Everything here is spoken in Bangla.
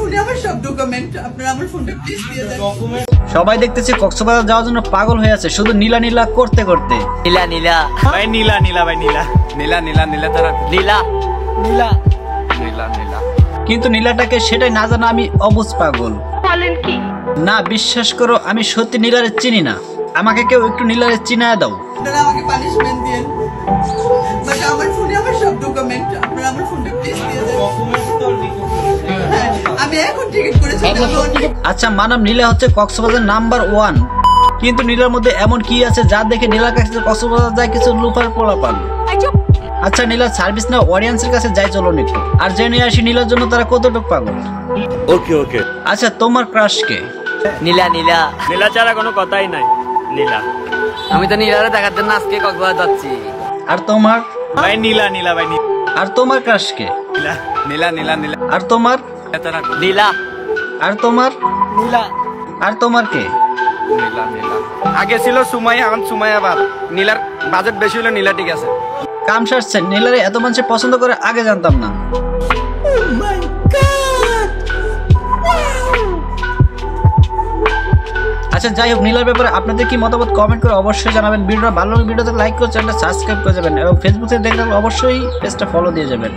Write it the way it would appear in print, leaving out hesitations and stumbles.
ফোনে আমার সব ডকুমেন্ট, আপনারা আমার ফোনটা প্লিজ দিয়ে দেন। সবাই দেখতেছি কক্সবাজার যাওয়ার জন্য পাগল হয়ে আছে শুধু নীলা নীলা করতে করতে। নীলা নীলা ভাই নীলা নীলা ভাই নীলা নীলা নীলা নীলা তারা নীলা নীলা নীলা নীলা কিন্তু নীলাটাকে সেটাই না জানা আমি অবুঝ পাগল। বলেন কি? না বিশ্বাস করো আমি সত্যি নীলারে চিনি না, আমাকে কেউ একটু নীলারে চিনায় দাও। আপনারা আমাকে পানিশমেন্ট দেন, বাট আমার ফোনে আমার সব ডকুমেন্ট, আপনারা আমার ফোনটা প্লিজ দিয়ে দেন। হ্যাঁ, আমি এখন টিকিট করেছি। আচ্ছা মানাম নীলা হচ্ছে কক্সবাজার নাম্বার 1, কিন্তু নীলার মধ্যে এমন কি আছে যা দেখে নীলার কাছে কক্সবাজার যায় কিছু লুফার পোলাপান। আচ্ছা নীলার সার্ভিস না অডিয়েন্সের কাছে যাই চলো একটু, আর জেনে আসি নীলার জন্য তারা কতটুকু পাগল। ওকে ওকে। আচ্ছা তোমার ক্রাশ কে? নীলা নীলা নীলা ছাড়া কোনো কথাই নাই। নীলা আমি তো নীলারে দেখার জন্য আজকে কক্সবাজার যাচ্ছি। আর তোমার? ভাই নীলা নীলা ভাই নীলা আর তোমার ক্রাশ কে? নীলা নীলা নীলা আর তোমার? তারা নীলা আর তোমার? নীলা আর তোমার কে? নীলা নীলা আগে ছিল সুমাইয়া, এখন সুমাইয়া বাদ। নীলার বাজেট বেশি হলো, নীলা ঠিক আছে। কাম সারছেন, নীলারে এত মানুষ পছন্দ করে আগে জানতাম না। আচ্ছা যাই হোক, নীলার ব্যাপারে আপনাদের কি মতামত কমেন্ট করে অবশ্যই জানাবেন। ভিডিওটা ভালো লাগলে ভিডিওতে লাইক করে চ্যানেলটা সাবস্ক্রাইব করে যাবেন এবং ফেসবুক থেকে দেখলে অবশ্যই পেজটা ফলো দিয়ে যাবেন।